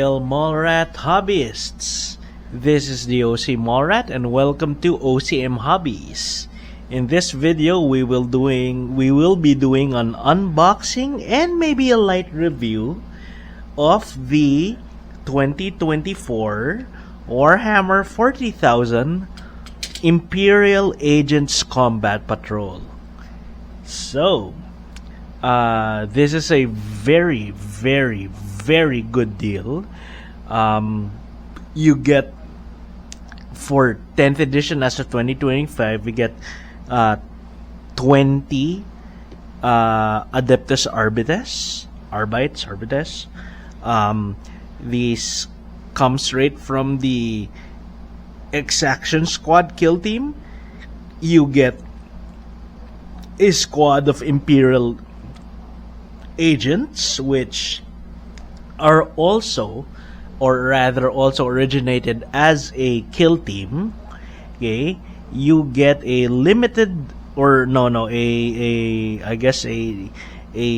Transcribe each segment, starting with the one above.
Hail Mallrat Hobbyists! This is the OC Mallrat and welcome to OCM Hobbies. In this video we will be doing an unboxing and maybe a light review of the 2024 Warhammer 40,000 Imperial Agents Combat Patrol. So, this is a very good deal. You get, for 10th edition as of 2025, we get 20 Adeptus Arbites. These come straight from the Exaction Squad kill team. You get a squad of Imperial Agents, which are also originated as a kill team. Okay, you get a limited a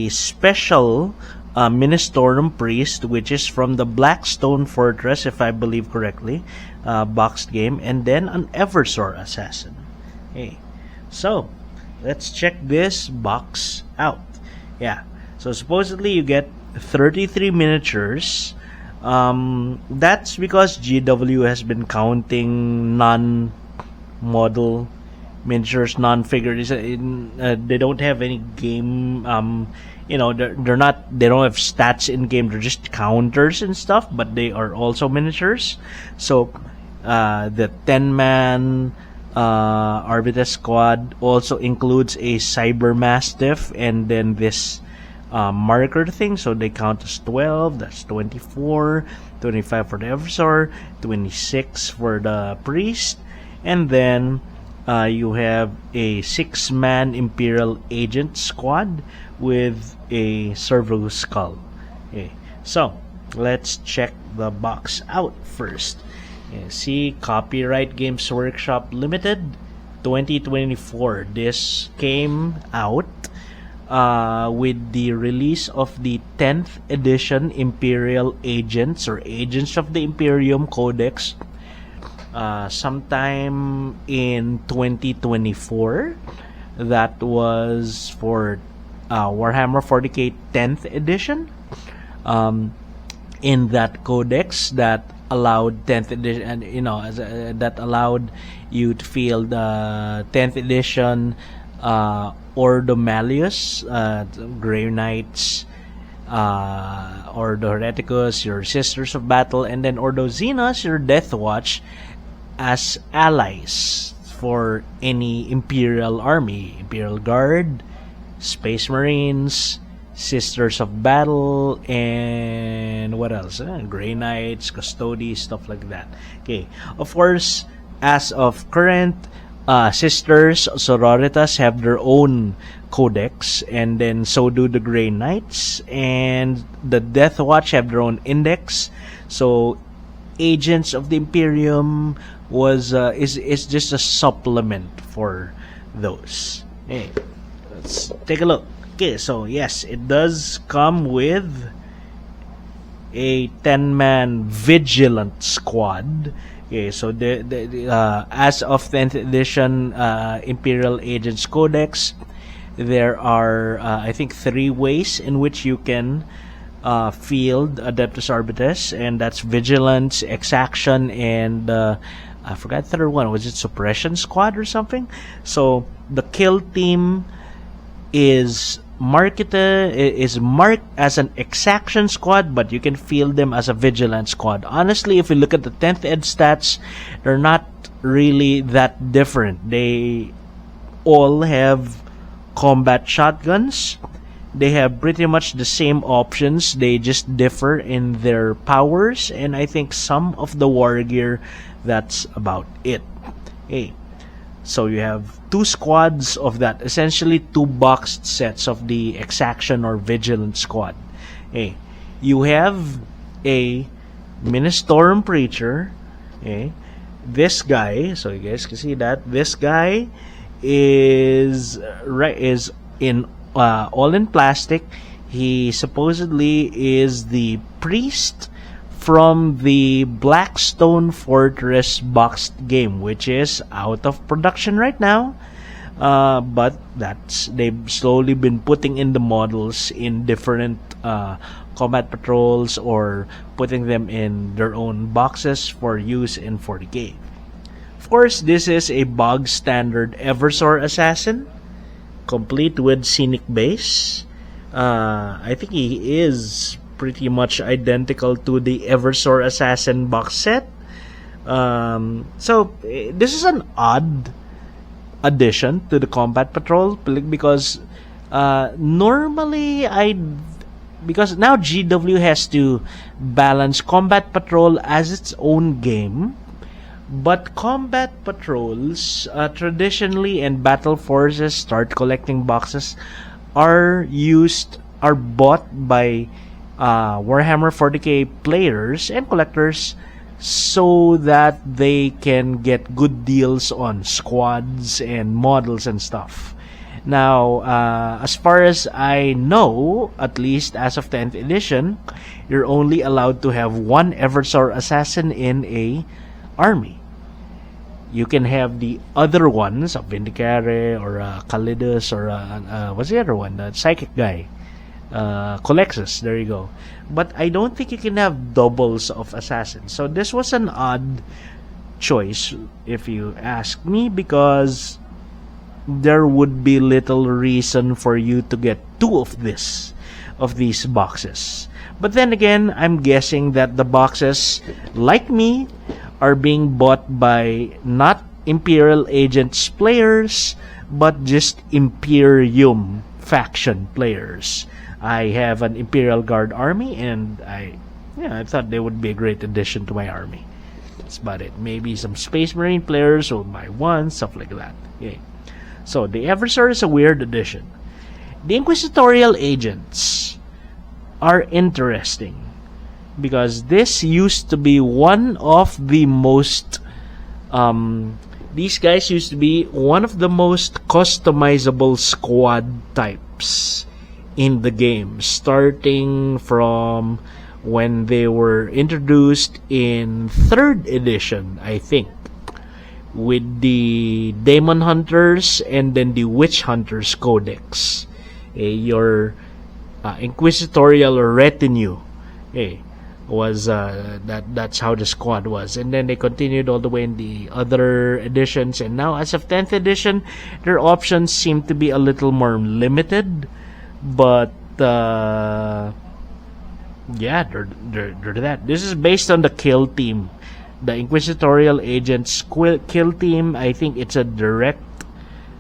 special Ministorum Priest, which is from the Blackstone Fortress, if I believe correctly, boxed game, and then an Eversor Assassin. Okay, so let's check this box out. Yeah, so supposedly you get 33 miniatures. That's because GW has been counting non-model miniatures, non-figures. They don't have any game. They don't have stats in game. They're just counters and stuff, but they are also miniatures. So the 10-man Arbites squad also includes a Cyber Mastiff and then this marker thing, so they count as 12. That's 24, 25 for the Eversor, 26 for the Priest, and then you have a 6-man Imperial Agent squad with a Servo Skull. Okay, so let's check the box out first. See, Copyright Games Workshop Limited 2024. This came out with the release of the 10th edition Imperial Agents or Agents of the Imperium Codex sometime in 2024. That was for Warhammer 40k 10th edition. In that codex that allowed 10th edition, and that allowed you to field 10th edition Ordo Malleus, Grey Knights, Ordo Hereticus, your Sisters of Battle, and then Ordo Xenos, your Death Watch, as allies for any Imperial Army, Imperial Guard, Space Marines, Sisters of Battle, and what else? Grey Knights, Custodes, stuff like that. Okay, of course, as of current, Sisters, Sororitas have their own codex, and then so do the Grey Knights, and the Death Watch have their own index. So, Agents of the Imperium is just a supplement for those. Hey, let's take a look. Okay, so yes, it does come with a 10-man Vigilant squad. Okay, so as of 10th edition Imperial Agents Codex, there are I think 3 ways in which you can field Adeptus Arbites, and that's Vigilance, Exaction, and I forgot the third one. Was it Suppression Squad or something? So the kill team is marked as an Exaction Squad, but you can field them as a Vigilant Squad. Honestly, if you look at the 10th ed stats, they're not really that different. They all have combat shotguns. They have pretty much the same options. They just differ in their powers, and I think some of the war gear. That's about it. Okay, so you have 2 squads of that, essentially 2 boxed sets of the Exaction or Vigilant squad. Okay, you have a Ministorum Preacher. Okay, this guy, so you guys can see that this guy is in all in plastic. He supposedly is the priest from the Blackstone Fortress boxed game, which is out of production right now. But they've slowly been putting in the models in different combat patrols or putting them in their own boxes for use in 40k. Of course, this is a bog standard Eversor Assassin, complete with scenic base. I think he is pretty much identical to the Eversor Assassin box set. So this is an odd addition to the combat patrol because normally because now GW has to balance combat patrol as its own game, but combat patrols traditionally and battle forces start collecting boxes are bought by Warhammer 40k players and collectors so that they can get good deals on squads and models and stuff. Now, as far as I know, at least as of 10th edition, you're only allowed to have one Eversor Assassin in a army. You can have the other ones, a Vindicare or a Calidus or what's the other one? The Psychic guy. Colexus, there you go. But I don't think you can have doubles of assassins. So this was an odd choice, if you ask me, because there would be little reason for you to get two of these boxes. But then again, I'm guessing that the boxes, like me, are being bought by not Imperial Agents players, but just Imperium faction players. I have an Imperial Guard army, and I thought they would be a great addition to my army. That's about it. Maybe some Space Marine players will buy one, stuff like that. Okay. So the Eversor is a weird addition. The Inquisitorial Agents are interesting because this used to be one of the most these guys used to be one of the most customizable squad types in the game, starting from when they were introduced in 3rd edition, I think, with the Demon Hunters and then the Witch Hunters Codex. Your Inquisitorial Retinue was that's how the squad was, and then they continued all the way in the other editions, and now as of 10th edition their options seem to be a little more limited, but they're that. This is based on the kill team, the Inquisitorial Agents kill team. I think it's a direct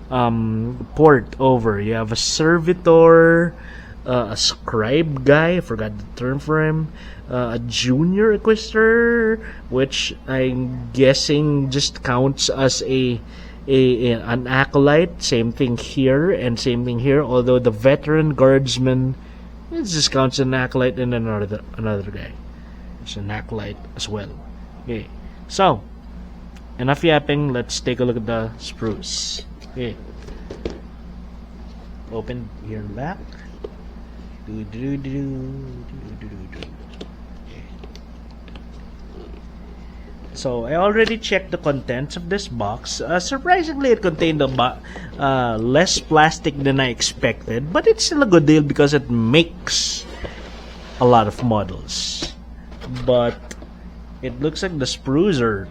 port over. You have a servitor, a scribe guy, I forgot the term for him, a junior inquisitor, which I'm guessing just counts as an acolyte. Same thing here and same thing here, although the veteran guardsman, it just counts as an acolyte, and another guy, it's an acolyte as well. Okay, so enough yapping, let's take a look at the spruce. Okay, open here and back. So I already checked the contents of this box. Surprisingly, it contained less plastic than I expected, but it's still a good deal because it makes a lot of models. But it looks like the sprues are,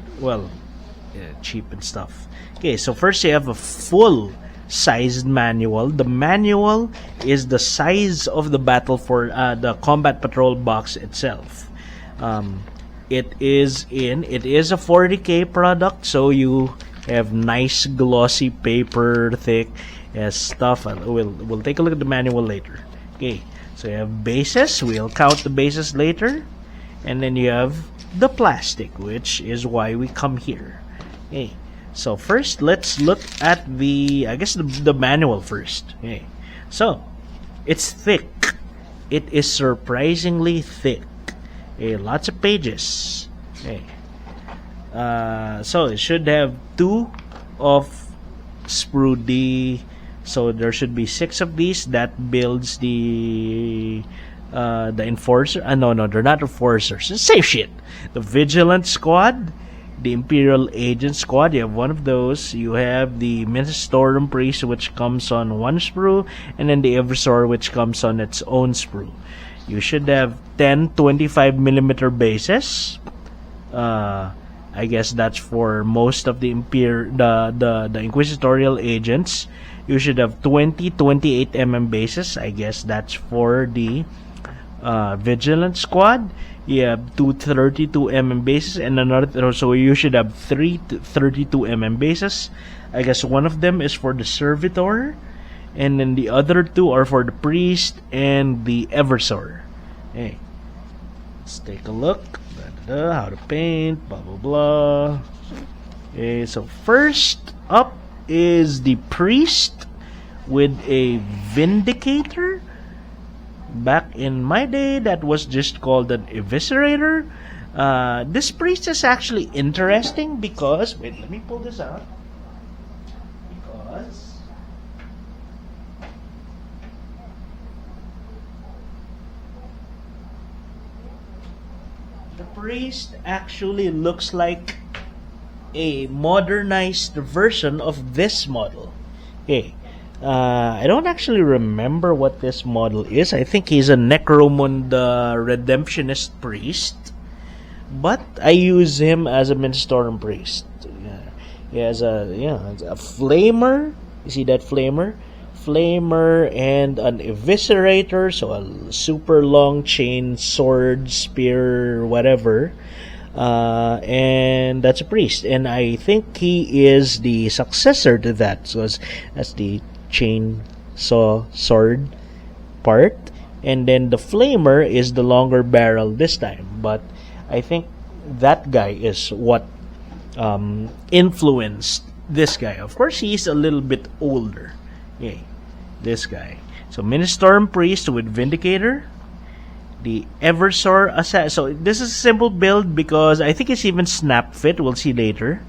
cheap and stuff. Okay, so first you have a full sized manual. The manual is the size of the the combat patrol box itself. It is a 40k product, so you have nice glossy paper, thick stuff. We'll take a look at the manual later. Okay, so you have bases. We'll count the bases later, and then you have the plastic, which is why we come here. Okay, so first let's look at the manual first. Okay, so it's thick. It is surprisingly thick. Lots of pages. Okay. So it should have 2 of sprue D. So there should be 6 of these. That builds the the Enforcer. No, they're not Enforcers. It's the same shit. The Vigilant Squad, the Imperial Agent Squad, you have one of those. You have the Ministorum Priest, which comes on one sprue, and then the Eversor, which comes on its own sprue. You should have 10 25mm bases. I guess that's for most of the the Inquisitorial Agents. You should have 20 28mm bases. I guess that's for the Vigilant Squad. You have 2 32mm bases and another, so you should have 3 32mm bases. I guess one of them is for the Servitor, and then the other 2 are for the Priest and the Eversor. Hey, let's take a look. How to paint, blah blah blah. Okay, so first up is the Priest with a Vindicator. Back in my day, that was just called an Eviscerator. This Priest is actually interesting because... Wait, let me pull this out. Because... the Priest actually looks like a modernized version of this model. Okay. I don't actually remember what this model is. I think he's a Necromunda Redemptionist Priest, but I use him as a Ministorum Priest. He has a Flamer. You see that Flamer? Flamer and an Eviscerator, so a super long chain sword, spear, whatever. And that's a Priest, and I think he is the successor to that. So that's the chainsaw sword part, and then the Flamer is the longer barrel this time, but I think that guy is what influenced this guy. Of course, he's a little bit older. Okay, this guy. So Ministorum Priest with Vindicator, the Eversor Assassin. So this is a simple build because I think it's even snap fit. We'll see later,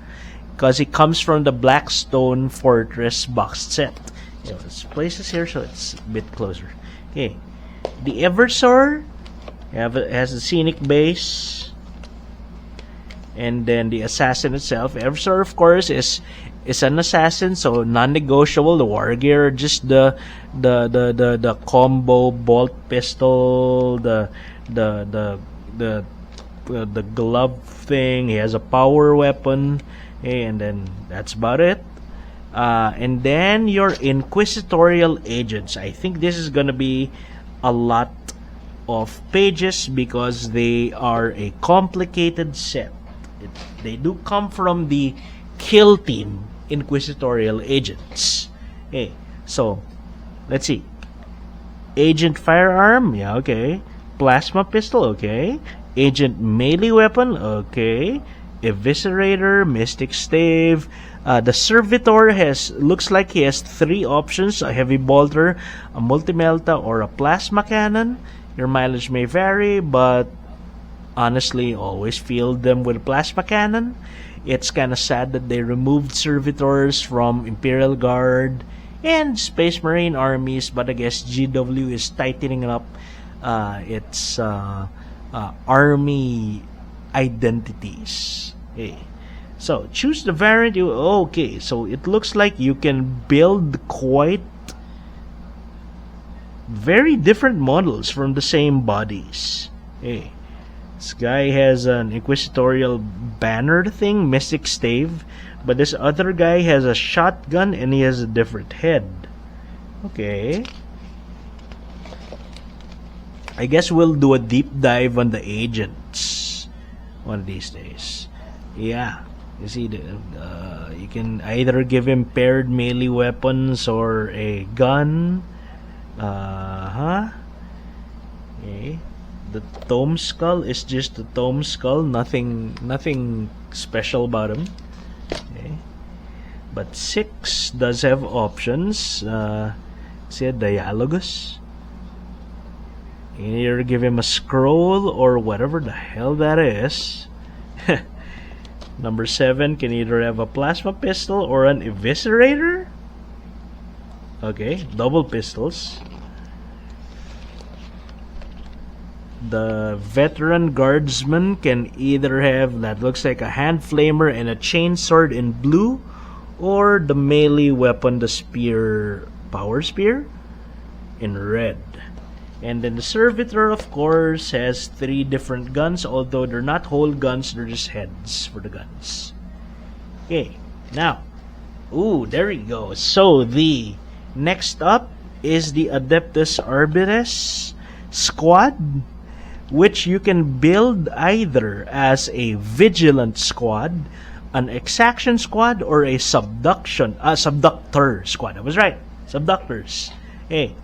because it comes from the Blackstone Fortress box set. Let's place this here so it's a bit closer. Okay, the Eversor has a scenic base, and then the assassin itself. Eversor, of course, is an assassin, so non-negotiable. The war gear, just the combo bolt pistol, the glove thing. He has a power weapon, and then that's about it. And then your Inquisitorial Agents. I think this is gonna be a lot of pages because they are a complicated set. They do come from the Kill Team Inquisitorial Agents. Okay, so let's see. Agent Firearm, yeah, okay. Plasma Pistol, okay. Agent Melee Weapon, okay. Eviscerator, Mystic Stave. The Servitor looks like he has 3 options: a Heavy Bolter, a Multi-Melta, or a Plasma Cannon. Your mileage may vary, but honestly, always field them with a Plasma Cannon. It's kind of sad that they removed Servitors from Imperial Guard and Space Marine armies, but I guess GW is tightening up its army identities. Okay. So choose the variant. Okay, so it looks like you can build quite very different models from the same bodies. Okay. This guy has an Inquisitorial banner thing, Mystic Stave, but this other guy has a shotgun and he has a different head. Okay. I guess we'll do a deep dive on the agents one of these days. Yeah. You see, you can either give him paired melee weapons or a gun. Okay. The Tome Skull is just a Tome Skull. Nothing special about him. Okay. But 6 does have options. See a Dialogus. You can either give him a scroll or whatever the hell that is. Number 7 can either have a plasma pistol or an eviscerator. Okay, double pistols. The veteran guardsman can either have that looks like a hand flamer and a chain sword in blue, or the melee weapon, the spear, power spear, in red. And then the servitor, of course, has 3 different guns, although they're not whole guns, they're just heads for the guns. Okay, now, there you go. So the next up is the Adeptus Arbites squad, which you can build either as a Vigilant squad, an Exaction squad, or a Subductor squad. I was right. Subductors. Hey,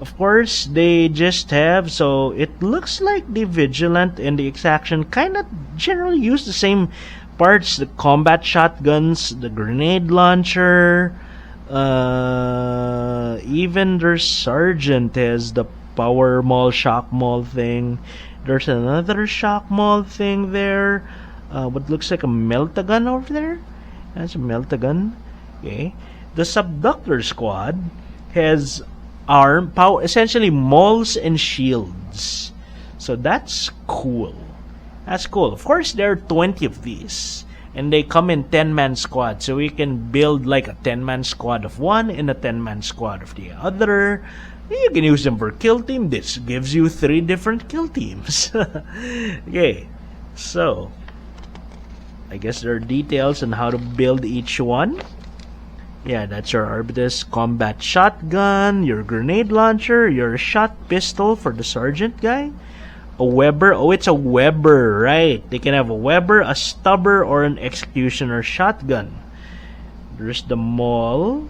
of course, they just have, so it looks like the Vigilant and the Exaction kind of generally use the same parts. The combat shotguns, the grenade launcher, even their sergeant has the power maul, shock maul thing. There's another shock maul thing there. What looks like a melt-a-gun over there. That's a melt-a-gun. Okay. The Subductor squad has essentially mauls and shields. So that's cool. That's cool. Of course, there are 20 of these. And they come in 10-man squad. So we can build like a 10-man squad of one and a 10-man squad of the other. You can use them for kill team. This gives you 3 different kill teams. Okay. So, I guess there are details on how to build each one. Yeah, that's your Arbites combat shotgun, your grenade launcher, your shot pistol for the sergeant guy, a Weber. Oh, it's a Weber, right? They can have a Weber, a stubber, or an executioner shotgun. There's the maul,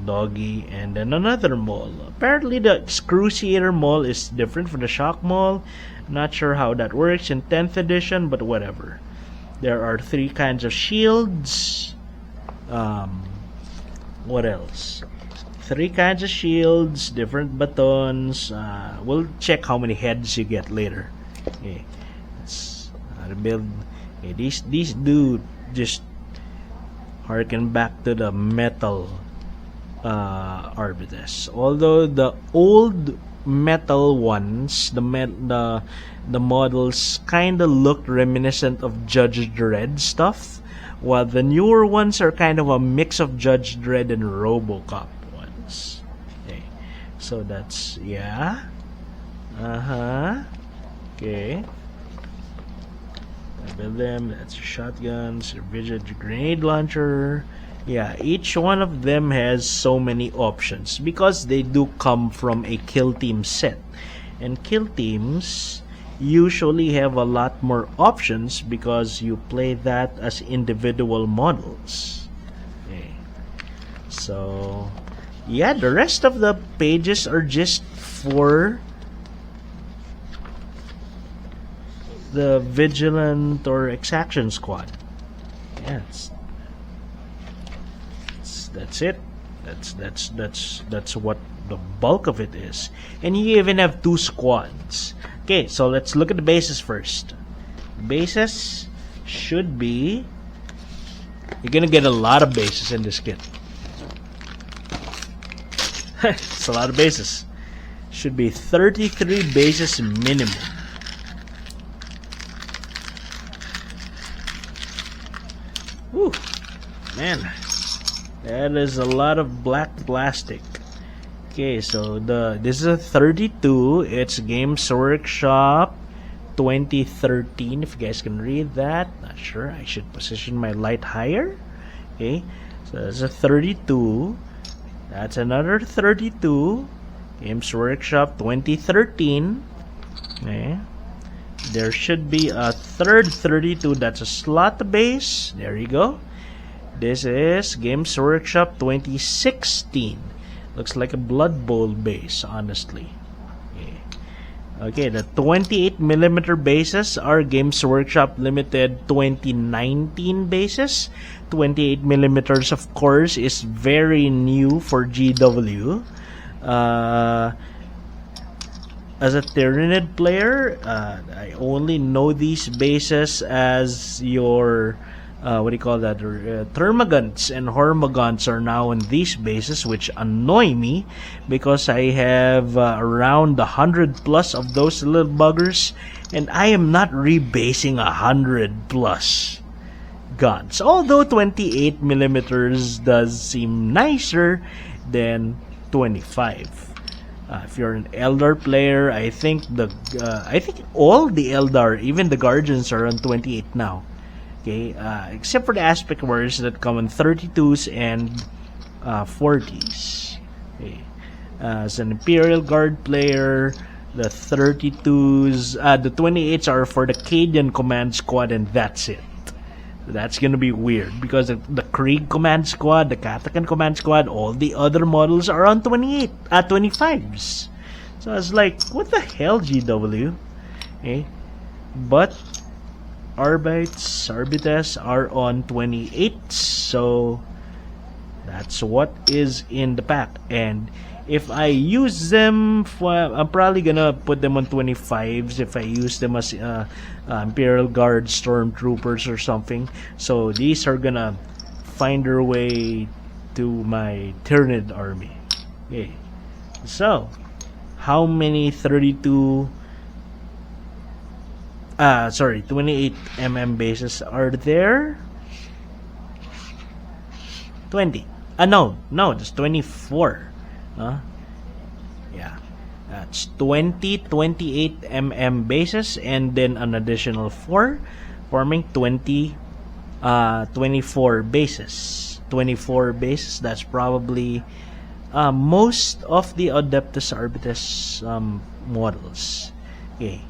doggy, and then another maul. Apparently, the excruciator maul is different from the shock maul. Not sure how that works in 10th edition, but whatever. There are 3 kinds of shields. What else? 3 kinds of shields, different batons. We'll check how many heads you get later. Okay, let's build. Okay, these do just harken back to the metal Arbites. Although the old metal ones, the models kind of looked reminiscent of Judge Dredd stuff, while the newer ones are kind of a mix of Judge Dredd and RoboCop ones. Okay, so that's okay. I build them. That's your shotguns, your Vigilant, your grenade launcher. Yeah, each one of them has so many options because they do come from a kill team set, and kill teams usually have a lot more options because you play that as individual models. Okay. So yeah, the rest of the pages are just for the Vigilant or Exaction squad. Yeah, that's it. That's what the bulk of it is. And you even have 2 squads. Okay, so let's look at the bases first. Bases should be... You're gonna get a lot of bases in this kit. It's a lot of bases. Should be 33 bases minimum. Whew, man, that is a lot of black plastic. Okay, so this is a 32. It's Games Workshop 2013. If you guys can read that, not sure. I should position my light higher. Okay, so that's a 32. That's another 32. Games Workshop 2013. Okay. There should be a third 32. That's a slot base. There you go. This is Games Workshop 2016. Looks like a Blood Bowl base, honestly. Okay, the 28mm bases are Games Workshop Limited 2019 bases. 28mm, of course, is very new for GW. As a Tyranid player, I only know these bases as your what do you call that? Termagants and Hormagaunts are now in these bases, which annoy me because I have around 100 plus of those little buggers, and I am not rebasing 100 plus guns. Although 28 millimeters does seem nicer than 25. If you're an Eldar player, I think all the Eldar, even the Guardians, are on 28 now. Okay, except for the aspect wars that come in 32s and 40s. Okay. As an Imperial Guard player, the 32s, the 28s are for the Cadian Command Squad, and that's it. That's gonna be weird because the Krieg Command Squad, the Katakan Command Squad, all the other models are on 25s. So I was like, what the hell, GW? Okay. But Arbites are on 28s, so that's what is in the pack. And if I use them, I'm probably gonna put them on 25s if I use them as Imperial Guard Stormtroopers or something. So these are gonna find their way to my Tyrannid army. Okay. So, how many 28 bases are there? 20. No, there's 24. Yeah, that's 28 bases, and then an additional 4, forming 24 bases. 24 bases, that's probably most of the Adeptus Arbites models. Okay.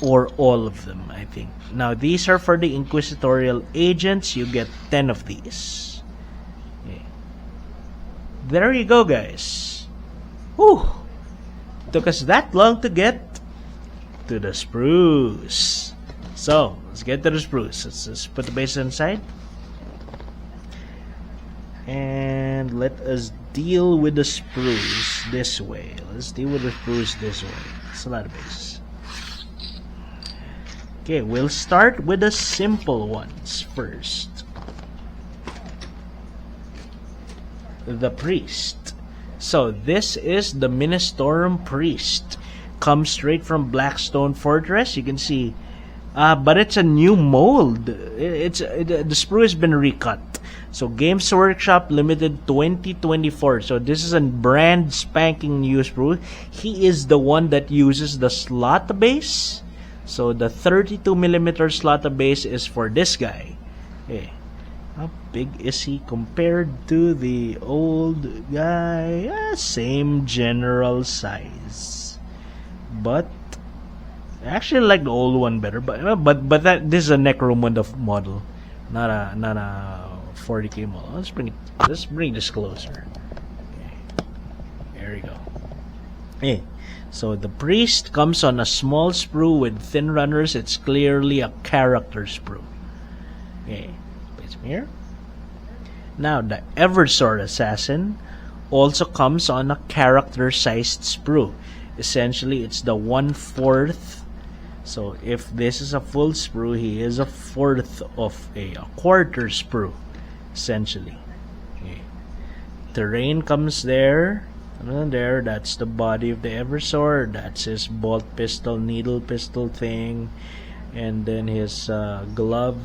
Or all of them, I think. Now, these are for the Inquisitorial Agents. You get 10 of these. Okay. There you go, guys. Whew! Took us that long to get to the spruce. So, let's get to the spruce. Let's just put the base inside. And let us deal with the spruce this way. Let's deal with the spruce this way. It's a lot of bases. Okay, we'll start with the simple ones first. The Priest. So this is the Ministorum Priest. Comes straight from Blackstone Fortress. You can see, but it's a new mold. The sprue has been recut. So Games Workshop Limited 2024. So this is a brand spanking new sprue. He is the one that uses the slot base. So the 32mm slot base is for this guy. Okay. How big is he compared to the old guy? Same general size. But I actually like the old one better. But this is a Necromunda model, not a 40k model. Let's bring this closer. Okay. There we go. Hey. So the Priest comes on a small sprue with thin runners. It's clearly a character sprue. Okay, place him here. Now the Eversor Assassin also comes on a character-sized sprue. Essentially, it's the 1/4. So if this is a full sprue, he is a fourth of a quarter sprue, essentially. Okay. Terrain comes there. And there, that's the body of the Eversor. That's his bolt pistol, needle pistol thing, and then his glove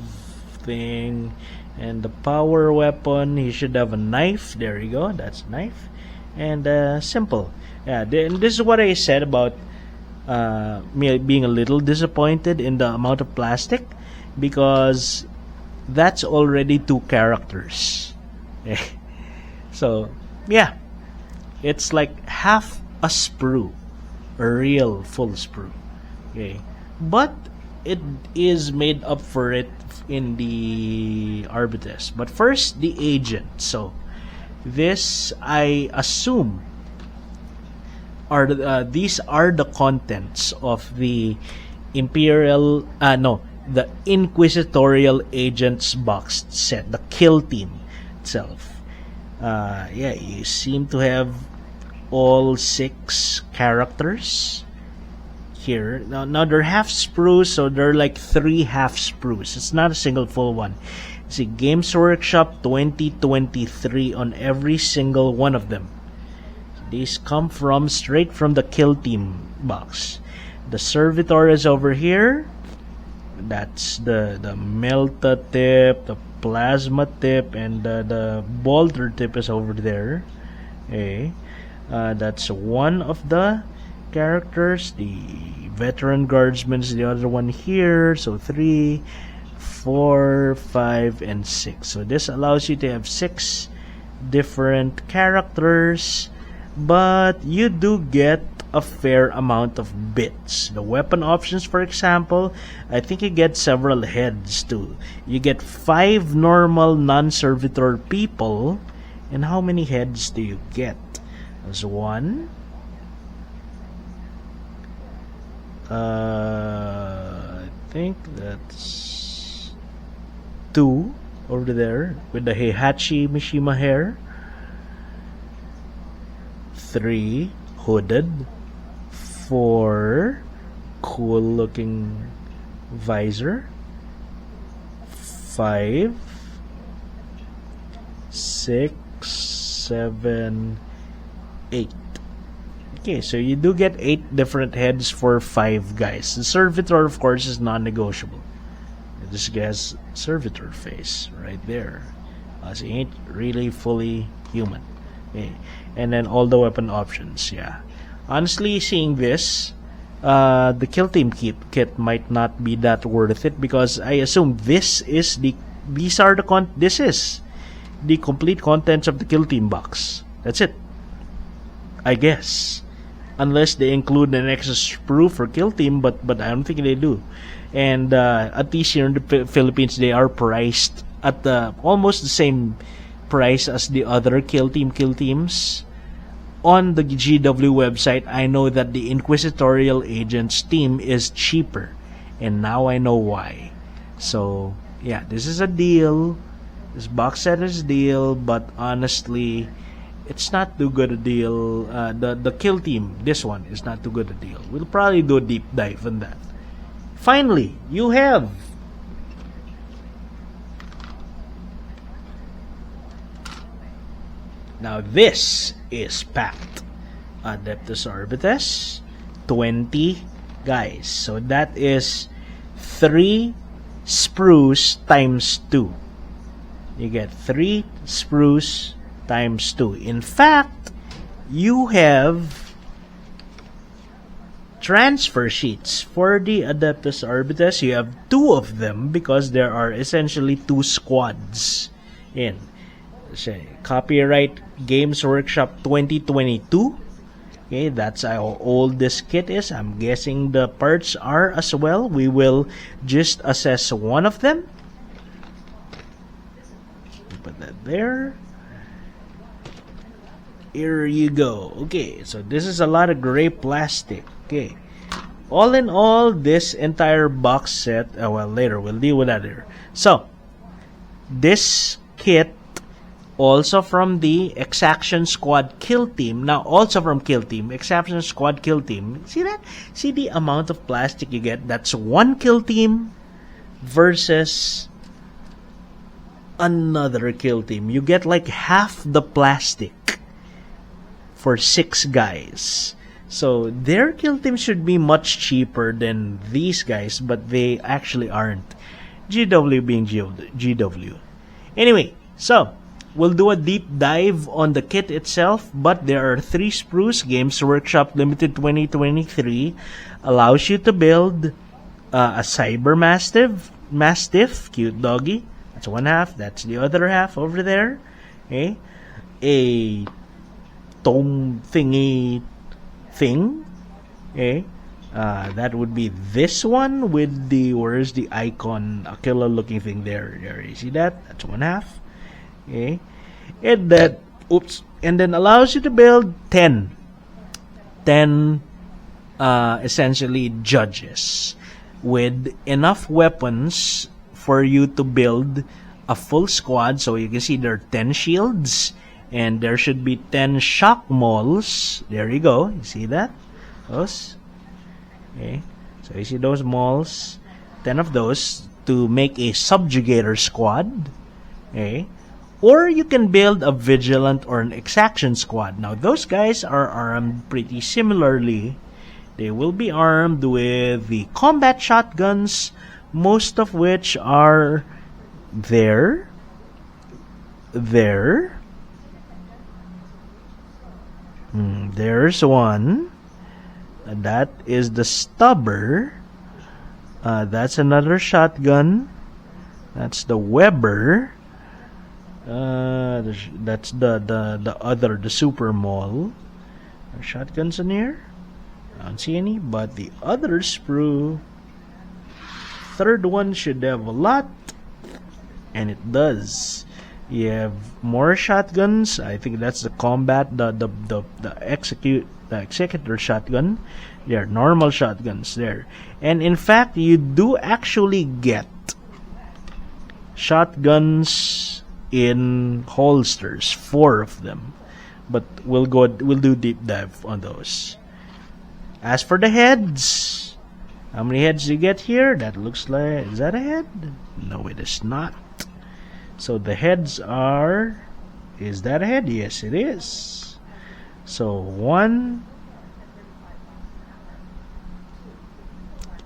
thing, and the power weapon. He should have a knife. There you go. That's a knife, and simple. Yeah, this is what I said about me being a little disappointed in the amount of plastic, because that's already 2 characters. So yeah. It's like half a sprue, a real full sprue. Okay, but it is made up for it in the Arbites. But first, the agent. So this, I assume, these are the contents of the the Inquisitorial Agents boxed set, the kill team itself. Yeah, you seem to have all 6 characters here. Now they're half sprues, so they're like 3 half sprues. It's not a single full one. See, Games Workshop 2023 on every single one of them. These come straight from the Kill Team box. The Servitor is over here. That's the Melta tip, the Plasma tip, and the Bolter tip is over there. Okay. That's one of the characters. The Veteran Guardsman is the other one here. So 3, 4, 5, and 6. So this allows you to have 6 different characters, but you do get a fair amount of bits. The weapon options, for example, I think you get several heads too. You get 5 normal non-servitor people, and how many heads do you get? There's 1. I think that's 2 over there with the Heihachi Mishima hair. 3 hooded. 4 cool looking visor. 5, 6, 7, 8. Okay, so you do get 8 different heads for 5 guys. The Servitor, of course, is non-negotiable. This guy's Servitor face right there. He ain't really fully human. Okay. And then all the weapon options, yeah. Honestly, seeing this, the Kill Team kit might not be that worth it, because I assume this is the complete contents of the Kill Team box. That's it, I guess, unless they include an extra sprue for Kill Team, but I don't think they do. And at least here in the Philippines, they are priced at almost the same price as the other Kill Teams. On the GW website, I know that the Inquisitorial Agents team is cheaper, and now I know why. So yeah, this is a deal. This box set is a deal, but honestly, it's not too good a deal. The Kill Team, this one, is not too good a deal. We'll probably do a deep dive on that. Finally, you have now this is packed. Adeptus Arbites, 20 guys. So that is 3 sprues times 2. You get 3 sprues times 2. In fact, you have transfer sheets for the Adeptus Arbites. You have 2 of them because there are essentially 2 squads in. Copyright Games Workshop 2022. Okay, that's how old this kit is. I'm guessing the parts are as well. We will just assess one of them. Put that there. Here you go. Okay, so this is a lot of gray plastic. Okay, all in all, this entire box set, well, later we'll deal with that later. So this kit also from the Exaction Squad Kill Team. Now, also from Kill Team, Exaction Squad Kill Team. See that? See the amount of plastic you get? That's 1 Kill Team versus another Kill Team. You get like half the plastic for 6 guys. So, their Kill Team should be much cheaper than these guys, but they actually aren't. GW being GW. Anyway, so we'll do a deep dive on the kit itself, but there are 3 sprues. Games Workshop Limited 2023 allows you to build a Cyber Mastiff, cute doggy. That's one half. That's the other half over there. Okay, a tome thingy thing. Okay, that would be this one with the where's the icon, a killer looking thing there. There, you see that? That's one half. Okay, and that and then allows you to build 10 essentially judges with enough weapons for you to build a full squad. So you can see there are 10 shields, and there should be 10 shock mauls. There you go. You see that? Those. Okay, so you see those mauls, 10 of those to make a subjugator squad. Okay? Or you can build a Vigilant or an Exaction Squad. Now, those guys are armed pretty similarly. They will be armed with the combat shotguns, most of which are there. There's one. That is the Stubber. That's another shotgun. That's the Weber. That's the other, the Super Mall. Are shotguns in here? I don't see any, but the other sprue, third one should have a lot, and it does. You have more shotguns. I think that's the combat, the executor shotgun. There are normal shotguns there, and in fact, you do actually get shotguns in holsters, 4 of them, but we'll do deep dive on those. As for the heads, how many heads do you get here? That looks like, is that a head? No, it is not. So the heads are, is that a head? Yes, it is. So 1,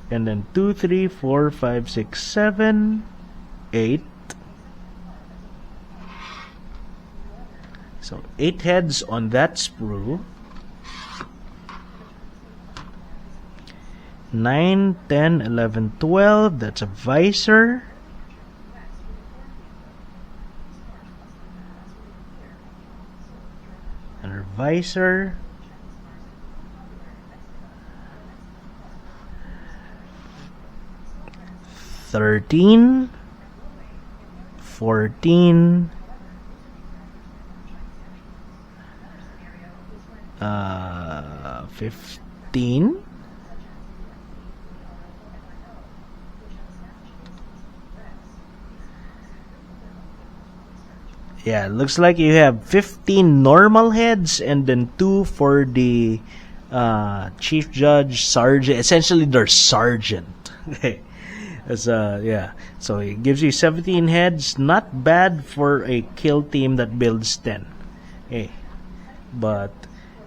and then 2, 3, 4, 5, 6, 7, 8. So 8 heads on that sprue. 9, 10, 11, 12. That's a visor. Another visor. 13, 14, 15. Yeah, looks like you have 15 normal heads and then 2 for the chief judge, sergeant. Essentially, they're sergeant. Yeah. So it gives you 17 heads. Not bad for a kill team that builds 10. Okay. But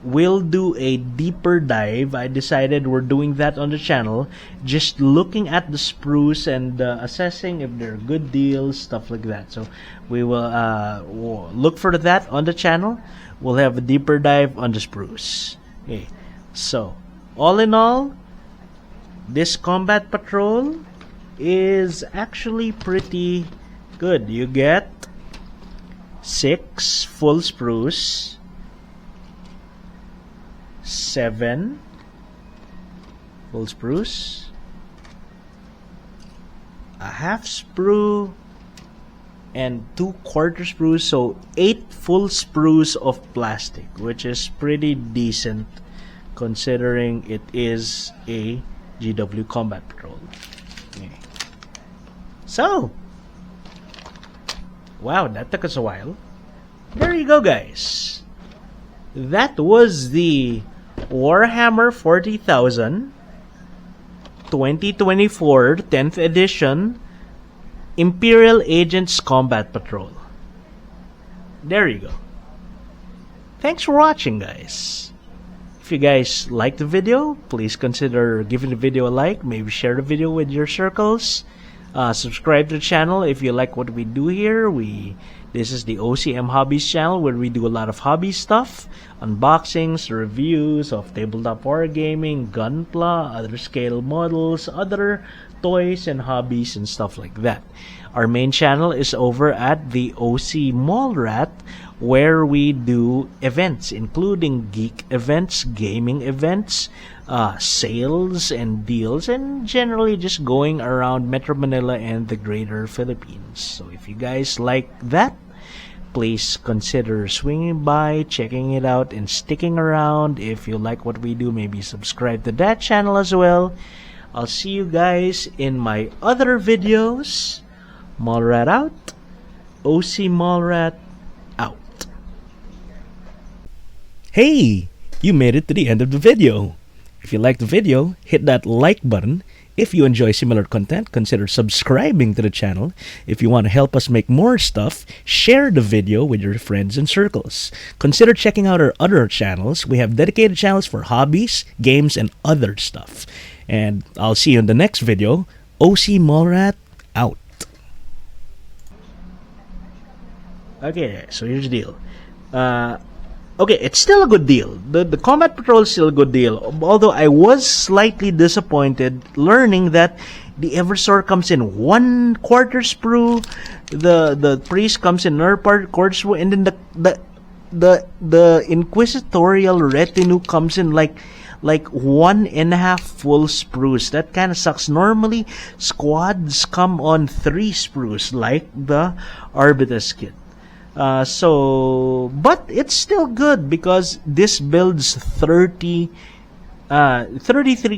we'll do a deeper dive. I decided we're doing that on the channel, just looking at the sprues and assessing if they're good deals, stuff like that. So we will we'll look for that on the channel. We'll have a deeper dive on the sprues. Okay. So all in all, this combat patrol is actually pretty good. You get 6 full sprues, 7 full sprues, a half sprue, and 2 quarter sprues, so 8 full sprues of plastic, which is pretty decent considering it is a GW combat patrol. Okay. So, wow, that took us a while. There you go, guys. That was the Warhammer 40,000 2024 10th edition Imperial Agents Combat Patrol. There you go. Thanks for watching, guys. If you guys liked the video, please consider giving the video a like. Maybe share the video with your circles. Subscribe to the channel if you like what we do here. This is the OCM Hobbies channel where we do a lot of hobby stuff, unboxings, reviews of tabletop wargaming, gunpla, other scale models, other toys and hobbies and stuff like that. Our main channel is over at the OC Mallrat, where we do events, including geek events, gaming events, sales and deals, and generally just going around Metro Manila and the greater Philippines. So if you guys like that, please consider swinging by, checking it out, and sticking around. If you like what we do, maybe subscribe to that channel as well. I'll see you guys in my other videos. Mallrat out. OC Mallrat out. Hey! You made it to the end of the video. If you liked the video, hit that like button If you enjoy similar content, consider subscribing to the channel. If you want to help us make more stuff, share the video with your friends and circles. Consider checking out our other channels. We have dedicated channels for hobbies, games, and other stuff. And I'll see you in the next video. OC Mallrat out. Okay, so here's the deal. Okay, it's still a good deal. The Combat Patrol is still a good deal. Although I was slightly disappointed learning that the Eversor comes in 1/4 sprue, the Priest comes in another quarter sprue, and then the Inquisitorial Retinue comes in like 1.5 full sprues. That kind of sucks. Normally, squads come on 3 sprues, like the Arbites kit. But it's still good because this builds 33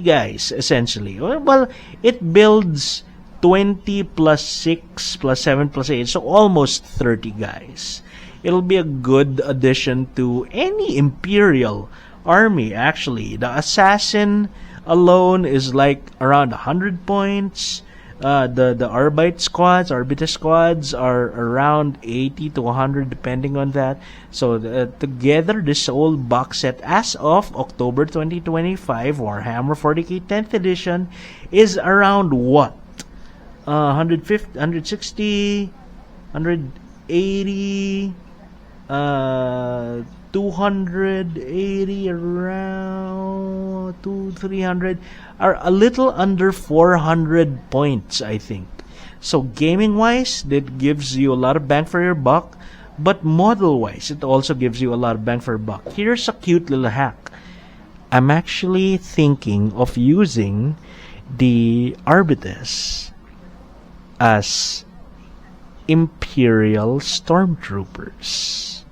guys, essentially. Well, it builds 20 plus 6 plus 7 plus 8, so almost 30 guys. It'll be a good addition to any Imperial army, actually. The Assassin alone is like around 100 points. The Arbites squads are around 80 to 100 depending on that. So together, this whole box set as of October 2025, Warhammer 40k 10th edition, is around what? 150, 160, 180, 280, around 300, are a little under 400 points, I think. So gaming wise, that gives you a lot of bang for your buck, but model wise, it also gives you a lot of bang for your buck. Here's a cute little hack. I'm actually thinking of using the Arbites as Imperial Stormtroopers,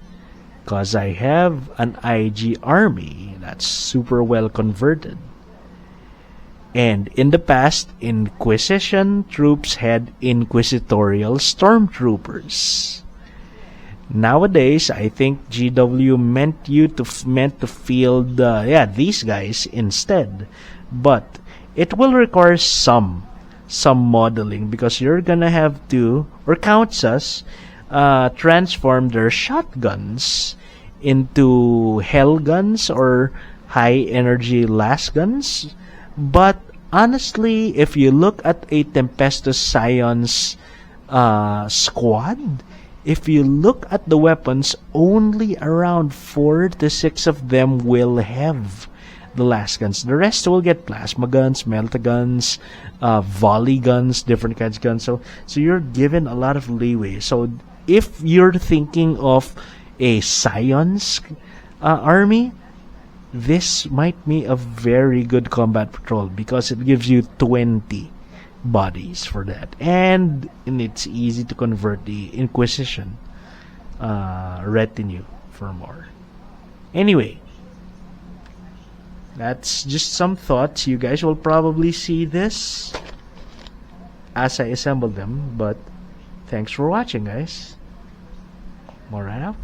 because I have an IG army that's super well converted. And in the past, Inquisition troops had Inquisitorial Stormtroopers. Nowadays, I think GW meant to field these guys instead, but it will require some modeling, because you're gonna have to, or Councils, transform their shotguns into hell guns or high energy las guns. But honestly, if you look at a Tempestus Scions squad, if you look at the weapons, only around 4 to 6 of them will have the las guns. The rest will get plasma guns, melta guns, volley guns, different kinds of guns. So you're given a lot of leeway. So if you're thinking of a Scions army, this might be a very good Combat Patrol, because it gives you 20 bodies for that, and it's easy to convert the Inquisition retinue for more. Anyway, that's just some thoughts. You guys will probably see this as I assemble them, but thanks for watching, guys. More right out.